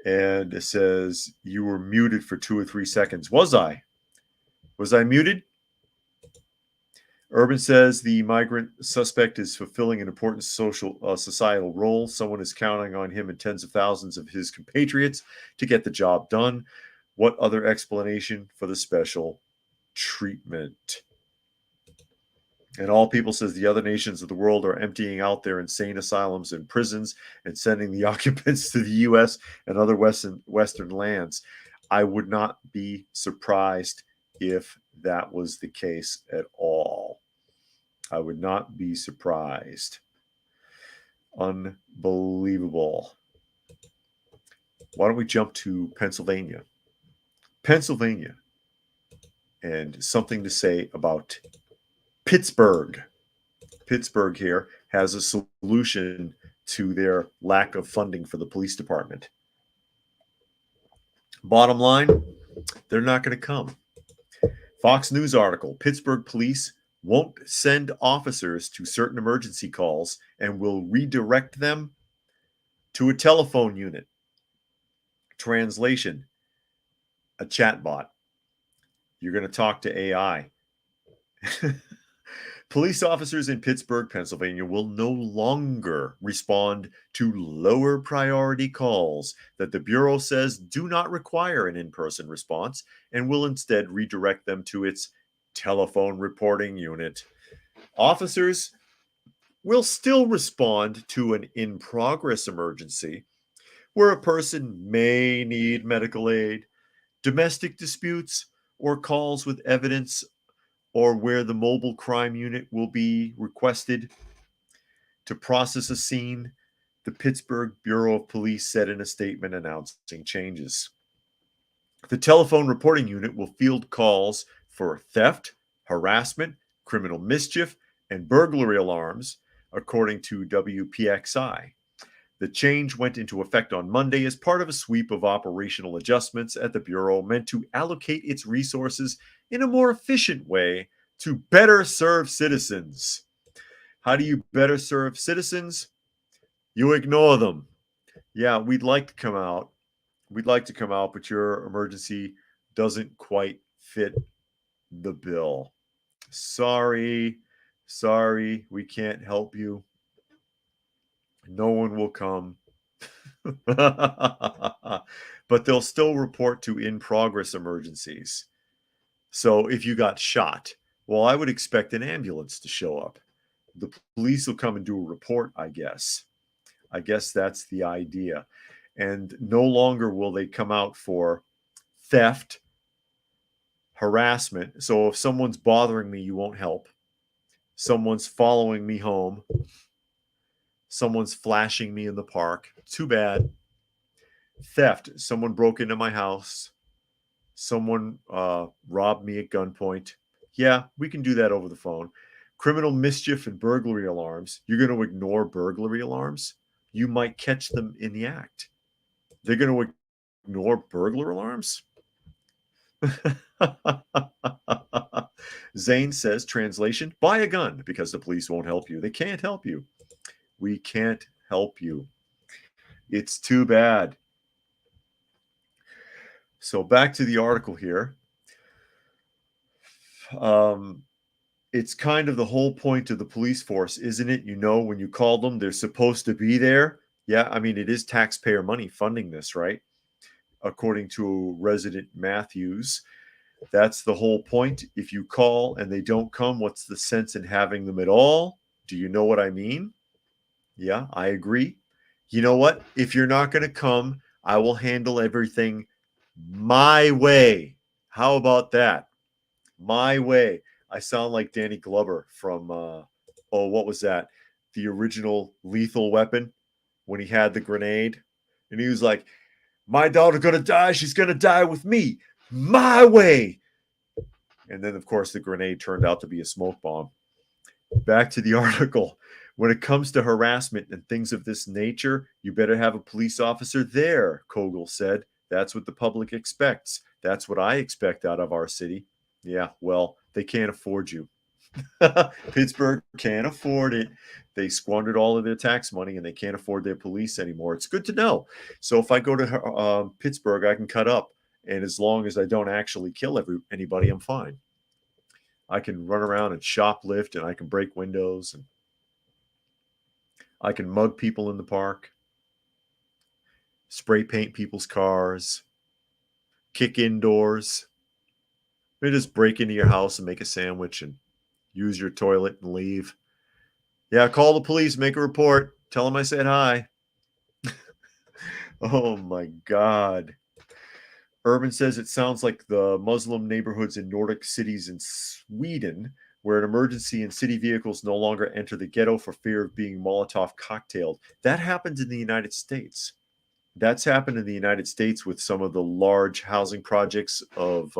And it says, you were muted for 2 or 3 seconds. Was I? Was I muted? Urban says the migrant suspect is fulfilling an important societal role. Someone is counting on him and tens of thousands of his compatriots to get the job done. What other explanation for the special treatment? And All People says the other nations of the world are emptying out their insane asylums and prisons and sending the occupants to the U.S. and other Western lands. I would not be surprised if that was the case at all. I would not be surprised. Unbelievable. Why don't we jump to Pennsylvania? Pennsylvania, and something to say about Pittsburgh. Pittsburgh here has a solution to their lack of funding for the police department. Bottom line, they're not going to come. Fox News article, Pittsburgh police won't send officers to certain emergency calls and will redirect them to a telephone unit. Translation, a chatbot. You're going to talk to AI. Police officers in Pittsburgh, Pennsylvania will no longer respond to lower priority calls that the Bureau says do not require an in-person response and will instead redirect them to its telephone reporting unit. Officers will still respond to an in-progress emergency where a person may need medical aid, domestic disputes, or calls with evidence, or where the mobile crime unit will be requested to process a scene, the Pittsburgh Bureau of Police said in a statement announcing changes. The telephone reporting unit will field calls for theft, harassment, criminal mischief, and burglary alarms, according to WPXI. The change went into effect on Monday as part of a sweep of operational adjustments at the Bureau meant to allocate its resources in a more efficient way to better serve citizens. How do you better serve citizens? You ignore them. Yeah, we'd like to come out. But your emergency doesn't quite fit the bill. Sorry, we can't help you. No one will come. But they'll still report to in-progress emergencies. So if you got shot, well, I would expect an ambulance to show up. The police will come and do a report, I guess. I guess that's the idea. And no longer will they come out for theft, harassment. So if someone's bothering me, you won't help. Someone's following me home. Someone's flashing me in the park. Too bad. Theft. Someone broke into my house. Someone robbed me at gunpoint. Yeah, we can do that over the phone. Criminal mischief and burglary alarms. You're going to ignore burglary alarms? You might catch them in the act. They're going to ignore burglar alarms? Zane says, translation, buy a gun because the police won't help you. They can't help you. We can't help you. It's too bad. So back to the article here. It's kind of the whole point of the police force, isn't it? You know, when you call them, they're supposed to be there. Yeah, I mean, it is taxpayer money funding this, right? According to resident Matthews, that's the whole point. If you call and they don't come, what's the sense in having them at all? Do you know what I mean? Yeah, I agree. You know what? If you're not going to come, I will handle everything my way. How about that? My way. I sound like Danny Glover from, what was that? The original Lethal Weapon when he had the grenade. And he was like, my daughter's going to die. She's going to die with me. My way. And then, of course, the grenade turned out to be a smoke bomb. Back to the article. When it comes to harassment and things of this nature, you better have a police officer there, Kogel said. That's what the public expects. That's what I expect out of our city. Yeah, well, they can't afford you. Pittsburgh can't afford it. They squandered all of their tax money and they can't afford their police anymore. It's good to know. So if I go to Pittsburgh, I can cut up. And as long as I don't actually kill anybody, I'm fine. I can run around and shoplift and I can break windows and I can mug people in the park, spray paint people's cars, kick indoors. Maybe just break into your house and make a sandwich and use your toilet and leave. Yeah, call the police, make a report, tell them I said hi. Oh my God. Urban says it sounds like the Muslim neighborhoods in Nordic cities in Sweden, where an emergency and city vehicles no longer enter the ghetto for fear of being Molotov cocktailed. That happens in the United States. That's happened in the United States with some of the large housing projects of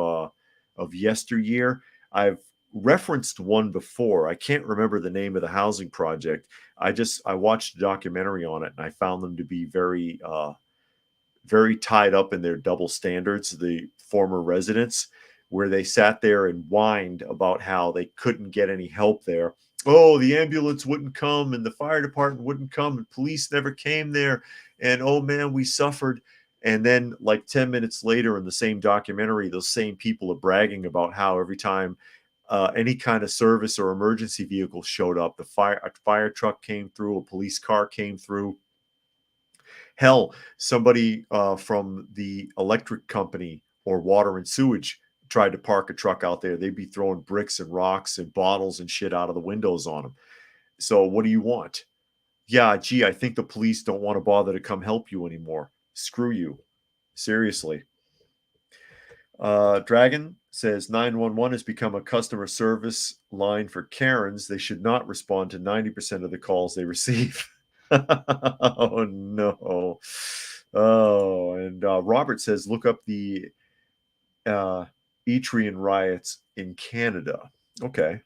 yesteryear. I've referenced one before. I can't remember the name of the housing project. I watched a documentary on it and I found them to be very tied up in their double standards, the former residents, where they sat there and whined about how they couldn't get any help there. Oh, the ambulance wouldn't come and the fire department wouldn't come and police never came there. And oh man, we suffered. And then, like 10 minutes later in the same documentary, those same people are bragging about how every time any kind of service or emergency vehicle showed up, a fire truck came through, a police car came through. Hell, somebody from the electric company or water and sewage tried to park a truck out there. They'd be throwing bricks and rocks and bottles and shit out of the windows on them. So what do you want? Yeah, gee, I think the police don't want to bother to come help you anymore. Screw you. Seriously. Dragon says 911 has become a customer service line for Karens. They should not respond to 90% of the calls they receive. Oh, no. Oh, and Robert says, look up the Etrian riots in Canada. Okay.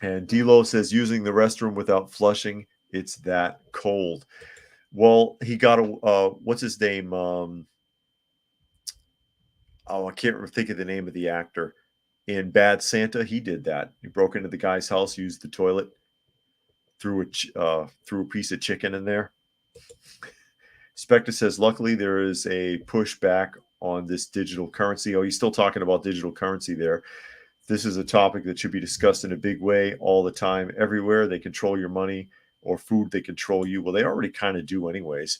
And Delo says, using the restroom without flushing, it's that cold. Well, he got a, what's his name? I can't think of the name of the actor. In Bad Santa, he did that. He broke into the guy's house, used the toilet, threw a piece of chicken in there. Spectre says, luckily there is a pushback on this digital currency. Oh, he's still talking about digital currency there. This is a topic that should be discussed in a big way all the time, everywhere. They control your money, or food, they control you. Well, they already kind of do anyways.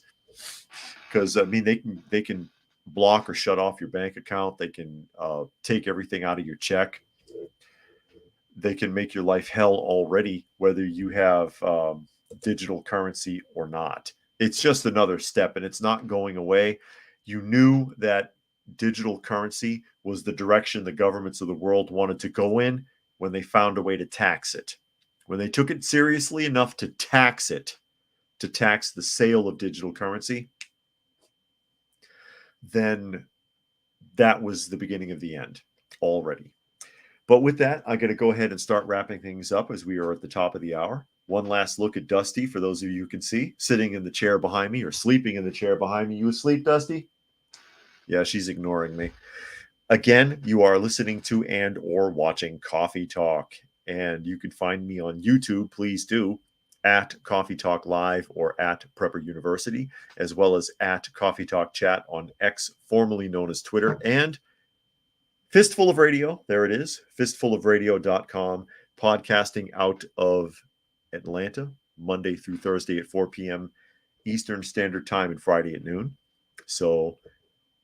Because, I mean, they can block or shut off your bank account. They can take everything out of your check. They can make your life hell already, whether you have digital currency or not. It's just another step, and it's not going away. You knew that digital currency was the direction the governments of the world wanted to go in when they found a way to tax it. When they took it seriously enough to tax it, to tax the sale of digital currency, then that was the beginning of the end already. But with that, I'm going to go ahead and start wrapping things up as we are at the top of the hour. One last look at Dusty, for those of you who can see, sitting in the chair behind me or sleeping in the chair behind me. You asleep, Dusty? Yeah, she's ignoring me. Again, you are listening to and or watching Coffee Talk. And you can find me on YouTube, please do, at Coffee Talk Live or at Prepper University, as well as at Coffee Talk Chat on X, formerly known as Twitter, and Fistful of Radio, there it is, fistfulofradio.com, podcasting out of Atlanta, Monday through Thursday at 4 p.m. Eastern Standard Time and Friday at noon. So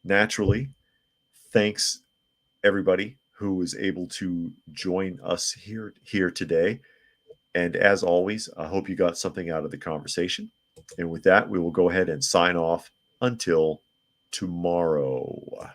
naturally, thanks everybody who was able to join us here today. And as always, I hope you got something out of the conversation. And with that, we will go ahead and sign off until tomorrow.